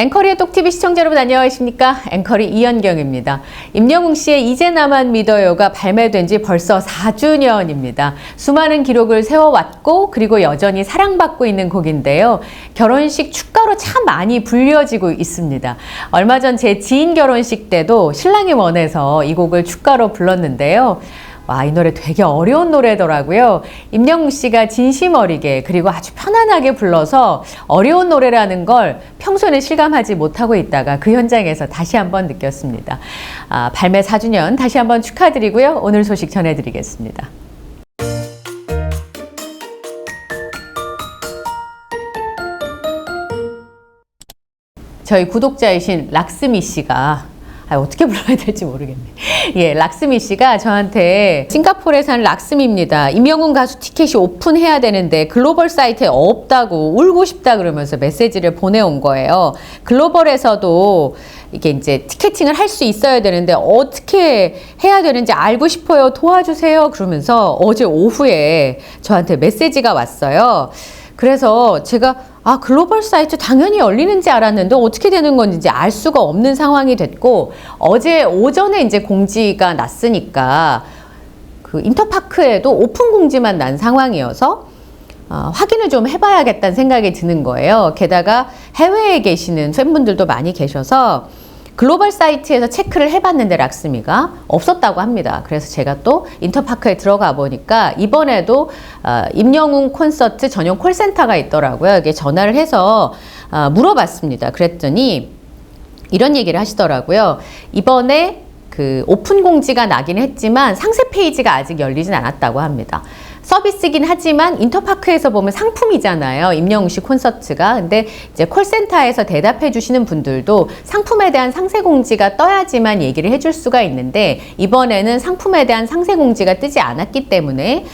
앵커리의 똑TV 시청자 여러분 안녕하십니까? 앵커리 이현경입니다. 임영웅 씨의 이제 나만 믿어요가 발매된 지 벌써 4주년입니다. 수많은 기록을 세워왔고 그리고 여전히 사랑받고 있는 곡인데요. 결혼식 축가로 참 많이 불려지고 있습니다. 얼마 전 제 지인 결혼식 때도 신랑이 원해서 이 곡을 축가로 불렀는데요. 와, 이 노래 되게 어려운 노래더라고요. 임영웅 씨가 진심 어리게 그리고 아주 편안하게 불러서 어려운 노래라는 걸 평소에는 실감하지 못하고 있다가 그 현장에서 다시 한번 느꼈습니다. 발매 4주년 다시 한번 축하드리고요. 오늘 소식 전해드리겠습니다. 저희 구독자이신 락스미 씨가 어떻게 불러야 될지 모르겠네. 예, 락스미 씨가 저한테 싱가포르에 사는 락스미입니다. 임영웅 가수 티켓이 오픈해야 되는데 글로벌 사이트에 없다고 울고 싶다 그러면서 메시지를 보내온 거예요. 글로벌에서도 이게 이제 티켓팅을 할 수 있어야 되는데 어떻게 해야 되는지 알고 싶어요. 도와주세요. 그러면서 어제 오후에 저한테 메시지가 왔어요. 그래서 제가 글로벌 사이트 당연히 열리는지 알았는데 어떻게 되는 건지 알 수가 없는 상황이 됐고, 어제 오전에 이제 공지가 났으니까 그 인터파크에도 오픈 공지만 난 상황이어서 확인을 좀 해봐야겠다는 생각이 드는 거예요. 게다가 해외에 계시는 팬분들도 많이 계셔서 글로벌 사이트에서 체크를 해봤는데 락스미가 없었다고 합니다. 그래서 제가 또 인터파크에 들어가 보니까 이번에도 임영웅 콘서트 전용 콜센터가 있더라고요. 여기에 전화를 해서 물어봤습니다. 그랬더니 이런 얘기를 하시더라고요. 이번에 그 오픈 공지가 나긴 했지만 상세 페이지가 아직 열리진 않았다고 합니다. 서비스긴 하지만 인터파크에서 보면 상품이잖아요. 임영웅 씨 콘서트가. 근데 이제 콜센터에서 대답해 주시는 분들도 상품에 대한 상세 공지가 떠야지만 얘기를 해줄 수가 있는데, 이번에는 상품에 대한 상세 공지가 뜨지 않았기 때문에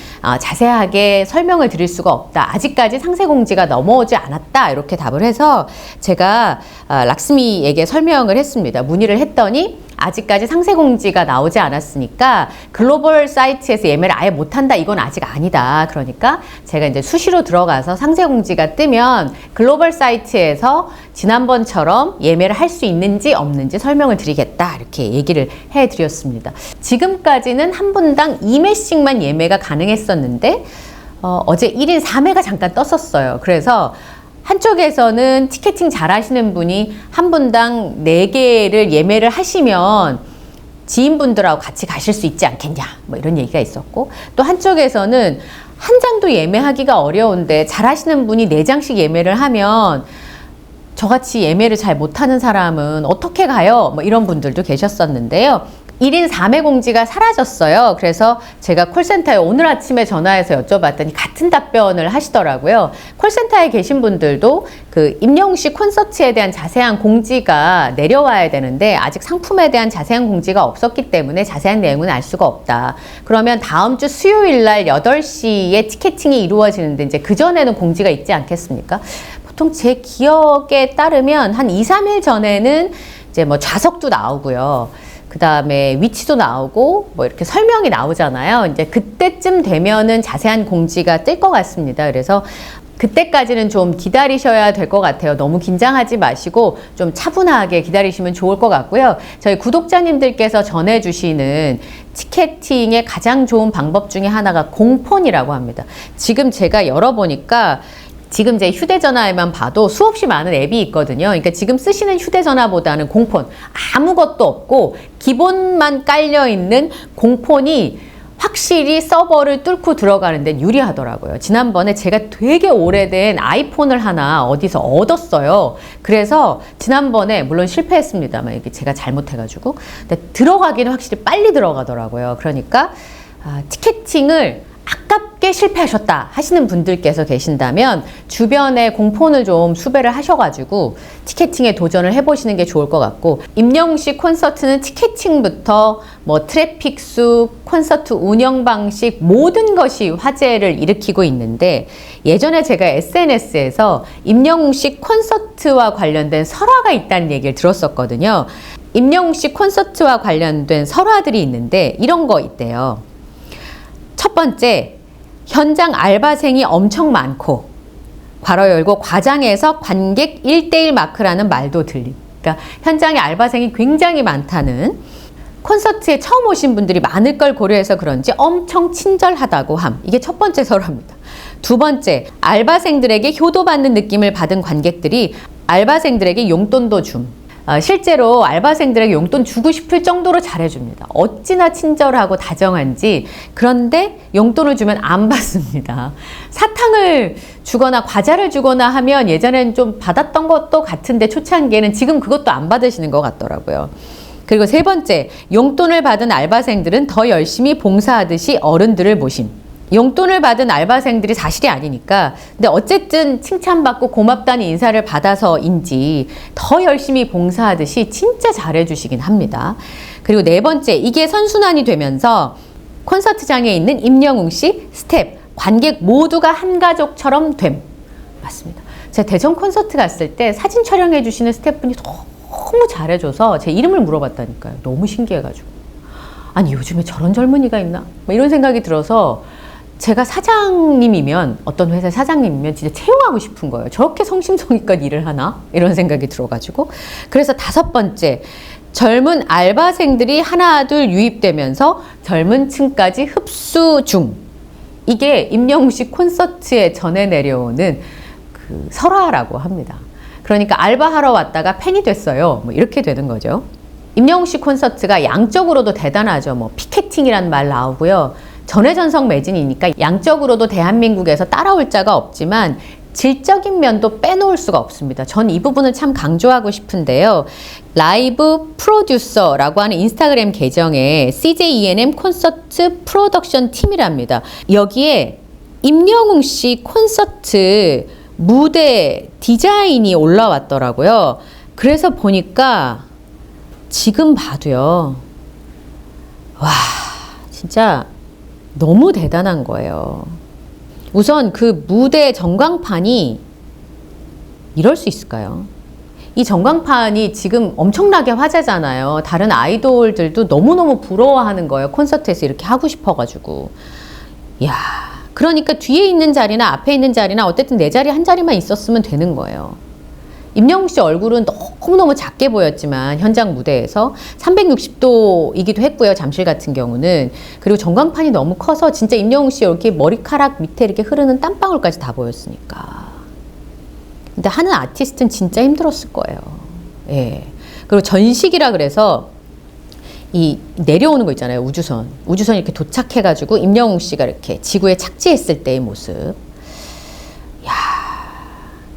자세하게 설명을 드릴 수가 없다. 아직까지 상세 공지가 넘어오지 않았다. 이렇게 답을 해서 제가 락스미에게 설명을 했습니다. 문의를 했더니 아직까지 상세 공지가 나오지 않았으니까 글로벌 사이트에서 예매를 아예 못한다, 이건 아직 아니다. 그러니까 제가 이제 수시로 들어가서 상세 공지가 뜨면 글로벌 사이트에서 지난번처럼 예매를 할 수 있는지 없는지 설명을 드리겠다, 이렇게 얘기를 해드렸습니다. 지금까지는 한 분당 2매씩만 예매가 가능했었는데 어제 1인 4매가 잠깐 떴었어요. 그래서 한쪽에서는 티켓팅 잘 하시는 분이 한 분당 4개를 예매를 하시면 지인분들하고 같이 가실 수 있지 않겠냐, 뭐 이런 얘기가 있었고, 또 한쪽에서는 한 장도 예매하기가 어려운데 잘 하시는 분이 4장씩 예매를 하면 저같이 예매를 잘 못하는 사람은 어떻게 가요? 뭐 이런 분들도 계셨었는데요. 1인 4매 공지가 사라졌어요. 그래서 제가 콜센터에 오늘 아침에 전화해서 여쭤봤더니 같은 답변을 하시더라고요. 콜센터에 계신 분들도 그 임영웅 씨 콘서트에 대한 자세한 공지가 내려와야 되는데 아직 상품에 대한 자세한 공지가 없었기 때문에 자세한 내용은 알 수가 없다. 그러면 다음 주 수요일 날 8시에 티켓팅이 이루어지는데 이제 그전에는 공지가 있지 않겠습니까? 보통 제 기억에 따르면 한 2, 3일 전에는 이제 뭐 좌석도 나오고요. 그 다음에 위치도 나오고 뭐 이렇게 설명이 나오잖아요. 이제 그때쯤 되면은 자세한 공지가 뜰 것 같습니다. 그래서 그때까지는 좀 기다리셔야 될 것 같아요. 너무 긴장하지 마시고 좀 차분하게 기다리시면 좋을 것 같고요. 저희 구독자님들께서 전해주시는 티켓팅의 가장 좋은 방법 중에 하나가 공폰이라고 합니다. 지금 제가 열어보니까 지금 제 휴대전화에만 봐도 수없이 많은 앱이 있거든요. 그러니까 지금 쓰시는 휴대전화보다는 공폰, 아무것도 없고 기본만 깔려있는 공폰이 확실히 서버를 뚫고 들어가는 데 유리하더라고요. 지난번에 제가 되게 오래된 아이폰을 하나 어디서 얻었어요. 그래서 지난번에 물론 실패했습니다만 이게 제가 잘못해가지고, 근데 들어가기는 확실히 빨리 들어가더라고요. 그러니까 티켓팅을 아깝게 실패하셨다 하시는 분들께서 계신다면 주변에 공폰을 좀 수배를 하셔가지고 티켓팅에 도전을 해보시는 게 좋을 것 같고, 임영웅 씨 콘서트는 티켓팅부터 뭐 트래픽 수, 콘서트 운영 방식 모든 것이 화제를 일으키고 있는데, 예전에 제가 SNS에서 임영웅 씨 콘서트와 관련된 설화가 있다는 얘기를 들었었거든요. 임영웅 씨 콘서트와 관련된 설화들이 있는데 이런 거 있대요. 첫 번째, 현장 알바생이 엄청 많고, 괄호 열고 과장해서 관객 1대1 마크라는 말도 들림. 그러니까 현장에 알바생이 굉장히 많다는, 콘서트에 처음 오신 분들이 많을 걸 고려해서 그런지 엄청 친절하다고 함. 이게 첫 번째 설화입니다. 두 번째, 알바생들에게 효도받는 느낌을 받은 관객들이 알바생들에게 용돈도 줌. 실제로 알바생들에게 용돈 주고 싶을 정도로 잘해줍니다. 어찌나 친절하고 다정한지. 그런데 용돈을 주면 안 받습니다. 사탕을 주거나 과자를 주거나 하면 예전엔 좀 받았던 것도 같은데, 초창기에는, 지금 그것도 안 받으시는 것 같더라고요. 그리고 세 번째, 용돈을 받은 알바생들은 더 열심히 봉사하듯이 어른들을 모심. 용돈을 받은 알바생들이 사실이 아니니까, 근데 어쨌든 칭찬받고 고맙다는 인사를 받아서인지 더 열심히 봉사하듯이 진짜 잘해주시긴 합니다. 그리고 네 번째, 이게 선순환이 되면서 콘서트장에 있는 임영웅 씨, 스텝, 관객 모두가 한 가족처럼 됨. 맞습니다. 제가 대전 콘서트 갔을 때 사진 촬영해 주시는 스태프분이 너무 잘해줘서 제 이름을 물어봤다니까요. 너무 신기해가지고. 아니, 요즘에 저런 젊은이가 있나? 이런 생각이 들어서, 제가 사장님이면, 어떤 회사 사장님이면 진짜 채용하고 싶은 거예요. 저렇게 성심성의껏 일을 하나? 이런 생각이 들어가지고. 그래서 다섯 번째, 젊은 알바생들이 하나 둘 유입되면서 젊은 층까지 흡수 중. 이게 임영웅 씨 콘서트에 전해 내려오는 그 설화라고 합니다. 그러니까 알바하러 왔다가 팬이 됐어요. 이렇게 되는 거죠. 임영웅 씨 콘서트가 양적으로도 대단하죠. 피케팅이란 말 나오고요. 전회전성 매진이니까 양적으로도 대한민국에서 따라올 자가 없지만 질적인 면도 빼놓을 수가 없습니다. 전 이 부분을 참 강조하고 싶은데요. 라이브 프로듀서라고 하는 인스타그램 계정에 CJENM 콘서트 프로덕션 팀이랍니다. 여기에 임영웅 씨 콘서트 무대 디자인이 올라왔더라고요. 그래서 보니까 지금 봐도요. 와, 진짜 너무 대단한 거예요. 우선 그 무대 전광판이 이럴 수 있을까요? 이 전광판이 지금 엄청나게 화제잖아요. 다른 아이돌들도 너무너무 부러워하는 거예요. 콘서트에서 이렇게 하고 싶어가지고. 이야, 그러니까 뒤에 있는 자리나 앞에 있는 자리나 어쨌든 내 자리 한 자리만 있었으면 되는 거예요. 임영웅 씨 얼굴은 너무너무 작게 보였지만 현장 무대에서 360도이기도 했고요. 잠실 같은 경우는. 그리고 전광판이 너무 커서 진짜 임영웅 씨 이렇게 머리카락 밑에 이렇게 흐르는 땀방울까지 다 보였으니까. 근데 하는 아티스트는 진짜 힘들었을 거예요. 예. 그리고 전식이라 그래서 이 내려오는 거 있잖아요. 우주선. 우주선이 이렇게 도착해가지고 임영웅 씨가 이렇게 지구에 착지했을 때의 모습.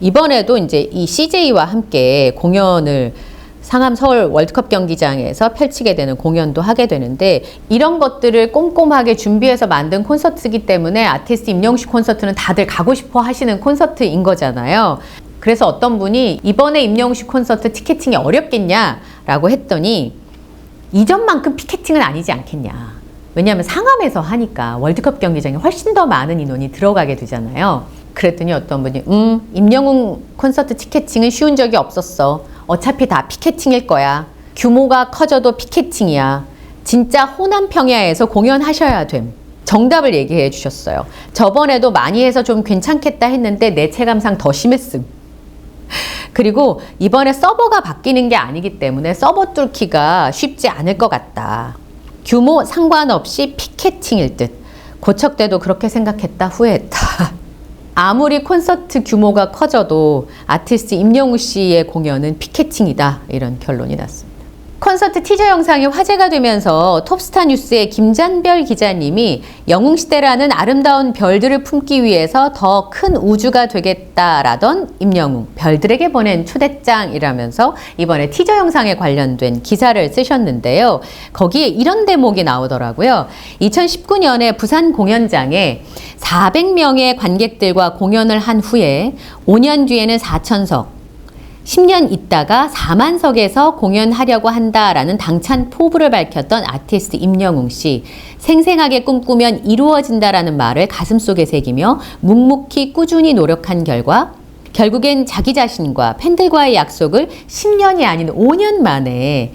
이번에도 이제 이 CJ와 함께 공연을 상암 서울 월드컵 경기장에서 펼치게 되는 공연도 하게 되는데, 이런 것들을 꼼꼼하게 준비해서 만든 콘서트이기 때문에 아티스트 임영웅 씨 콘서트는 다들 가고 싶어 하시는 콘서트인 거잖아요. 그래서 어떤 분이 이번에 임영웅 씨 콘서트 티켓팅이 어렵겠냐라고 했더니 이전만큼 피켓팅은 아니지 않겠냐. 왜냐하면 상암에서 하니까 월드컵 경기장에 훨씬 더 많은 인원이 들어가게 되잖아요. 그랬더니 어떤 분이 임영웅 콘서트 티켓팅은 쉬운 적이 없었어. 어차피 다 피켓팅일 거야. 규모가 커져도 피켓팅이야. 진짜 호남 평야에서 공연하셔야 됨. 정답을 얘기해 주셨어요. 저번에도 많이 해서 좀 괜찮겠다 했는데 내 체감상 더 심했음. 그리고 이번에 서버가 바뀌는 게 아니기 때문에 서버 뚫기가 쉽지 않을 것 같다. 규모 상관없이 피켓팅일 듯. 고척대도 그렇게 생각했다 후회했다. 아무리 콘서트 규모가 커져도 아티스트 임영웅 씨의 공연은 피켓팅이다. 이런 결론이 났습니다. 콘서트 티저 영상이 화제가 되면서 톱스타 뉴스의 김잔별 기자님이 영웅시대라는 아름다운 별들을 품기 위해서 더 큰 우주가 되겠다라던 임영웅, 별들에게 보낸 초대장이라면서 이번에 티저 영상에 관련된 기사를 쓰셨는데요. 거기에 이런 대목이 나오더라고요. 2019년에 부산 공연장에 400명의 관객들과 공연을 한 후에 5년 뒤에는 4,000석, 10년 있다가 4만석에서 공연하려고 한다라는 당찬 포부를 밝혔던 아티스트 임영웅 씨. 생생하게 꿈꾸면 이루어진다라는 말을 가슴속에 새기며 묵묵히 꾸준히 노력한 결과 결국엔 자기 자신과 팬들과의 약속을 10년이 아닌 5년 만에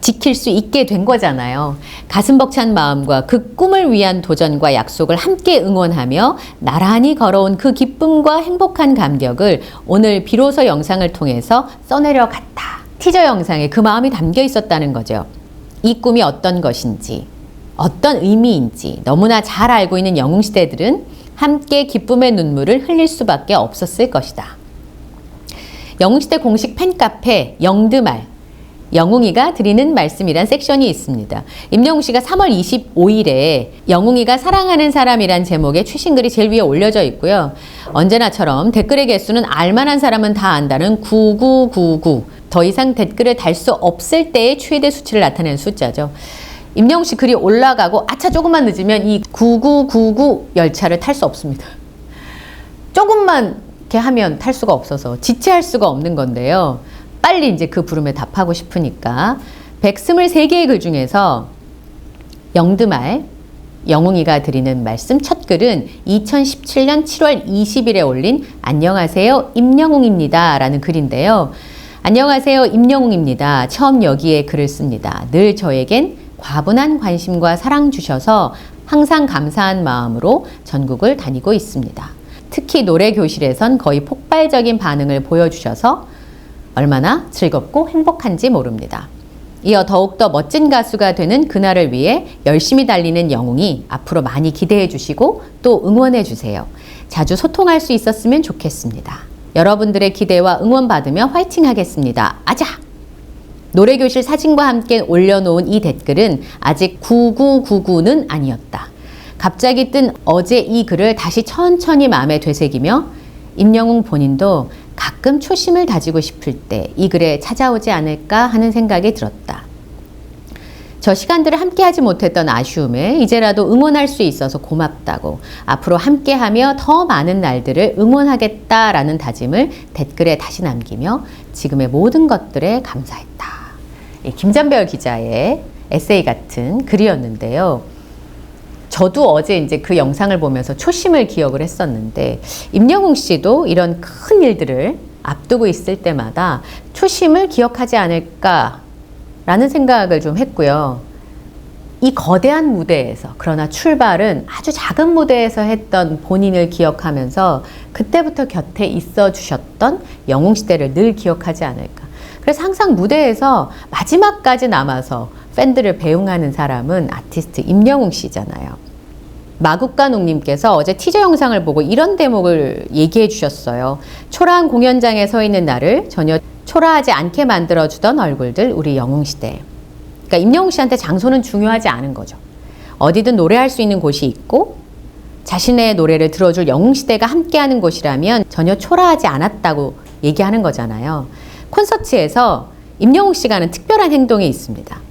지킬 수 있게 된 거잖아요. 가슴 벅찬 마음과 그 꿈을 위한 도전과 약속을 함께 응원하며 나란히 걸어온 그 기쁨과 행복한 감격을 오늘 비로소 영상을 통해서 써내려 갔다. 티저 영상에 그 마음이 담겨 있었다는 거죠. 이 꿈이 어떤 것인지, 어떤 의미인지 너무나 잘 알고 있는 영웅시대들은 함께 기쁨의 눈물을 흘릴 수밖에 없었을 것이다. 영웅시대 공식 팬카페 영드말, 영웅이가 드리는 말씀이란 섹션이 있습니다. 임영웅 씨가 3월 25일에 영웅이가 사랑하는 사람이란 제목의 최신 글이 제일 위에 올려져 있고요. 언제나처럼 댓글의 개수는 알만한 사람은 다 안다는 9999. 더 이상 댓글을 달 수 없을 때의 최대 수치를 나타내는 숫자죠. 임영웅 씨 글이 올라가고 아차 조금만 늦으면 이 9999 열차를 탈 수 없습니다. 조금만 이렇게 하면 탈 수가 없어서 지체할 수가 없는 건데요. 빨리 이제 그 부름에 답하고 싶으니까 123개의 글 중에서 영드말, 영웅이가 드리는 말씀 첫 글은 2017년 7월 20일에 올린 안녕하세요 임영웅입니다 라는 글인데요. 안녕하세요 임영웅입니다. 처음 여기에 글을 씁니다. 늘 저에겐 과분한 관심과 사랑 주셔서 항상 감사한 마음으로 전국을 다니고 있습니다. 특히 노래 교실에선 거의 폭발적인 반응을 보여주셔서 얼마나 즐겁고 행복한지 모릅니다. 이어 더욱더 멋진 가수가 되는 그날을 위해 열심히 달리는 영웅이 앞으로 많이 기대해 주시고 또 응원해 주세요. 자주 소통할 수 있었으면 좋겠습니다. 여러분들의 기대와 응원 받으며 화이팅 하겠습니다. 아자! 노래교실 사진과 함께 올려놓은 이 댓글은 아직 9999는 아니었다. 갑자기 뜬 어제 이 글을 다시 천천히 마음에 되새기며 임영웅 본인도 가끔 초심을 다지고 싶을 때 이 글에 찾아오지 않을까 하는 생각이 들었다. 저 시간들을 함께하지 못했던 아쉬움에 이제라도 응원할 수 있어서 고맙다고, 앞으로 함께하며 더 많은 날들을 응원하겠다라는 다짐을 댓글에 다시 남기며 지금의 모든 것들에 감사했다. 김잔별 기자의 에세이 같은 글이었는데요. 저도 어제 이제 그 영상을 보면서 초심을 기억을 했었는데, 임영웅 씨도 이런 큰 일들을 앞두고 있을 때마다 초심을 기억하지 않을까라는 생각을 좀 했고요. 이 거대한 무대에서, 그러나 출발은 아주 작은 무대에서 했던 본인을 기억하면서 그때부터 곁에 있어 주셨던 영웅 시대를 늘 기억하지 않을까. 그래서 항상 무대에서 마지막까지 남아서 팬들을 배웅하는 사람은 아티스트 임영웅 씨잖아요. 마국간옥님께서 어제 티저 영상을 보고 이런 대목을 얘기해 주셨어요. 초라한 공연장에 서 있는 나를 전혀 초라하지 않게 만들어주던 얼굴들, 우리 영웅시대. 그러니까 임영웅 씨한테 장소는 중요하지 않은 거죠. 어디든 노래할 수 있는 곳이 있고 자신의 노래를 들어줄 영웅시대가 함께하는 곳이라면 전혀 초라하지 않았다고 얘기하는 거잖아요. 콘서트에서 임영웅 씨가 하는 특별한 행동이 있습니다.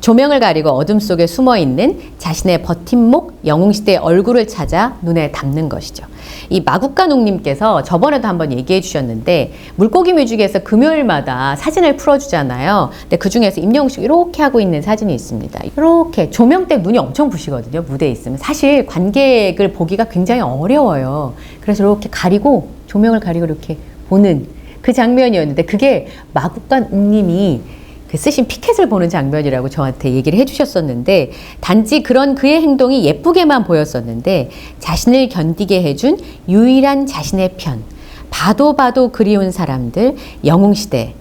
조명을 가리고 어둠 속에 숨어있는 자신의 버팀목 영웅시대의 얼굴을 찾아 눈에 담는 것이죠. 이 마국간옥님께서 저번에도 한번 얘기해 주셨는데, 물고기 뮤직에서 금요일마다 사진을 풀어주잖아요. 근데 그 중에서 임영웅 씨가 이렇게 하고 있는 사진이 있습니다. 이렇게 조명 때 눈이 엄청 부시거든요. 무대에 있으면. 사실 관객을 보기가 굉장히 어려워요. 그래서 이렇게 가리고, 조명을 가리고 이렇게 보는 그 장면이었는데, 그게 마국간옥님이 쓰신 피켓을 보는 장면이라고 저한테 얘기를 해주셨었는데, 단지 그런 그의 행동이 예쁘게만 보였었는데 자신을 견디게 해준 유일한 자신의 편, 봐도 봐도 그리운 사람들, 영웅시대.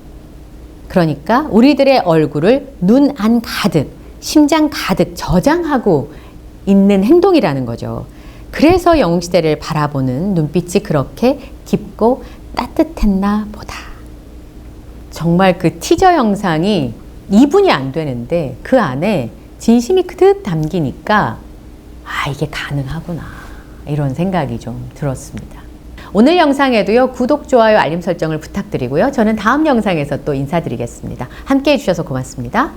그러니까 우리들의 얼굴을 눈 안 가득, 심장 가득 저장하고 있는 행동이라는 거죠. 그래서 영웅시대를 바라보는 눈빛이 그렇게 깊고 따뜻했나 보다. 정말 그 티저 영상이 2분이 안 되는데 그 안에 진심이 그득 담기니까 아, 이게 가능하구나, 이런 생각이 좀 들었습니다. 오늘 영상에도요, 구독, 좋아요, 알림 설정을 부탁드리고요. 저는 다음 영상에서 또 인사드리겠습니다. 함께 해주셔서 고맙습니다.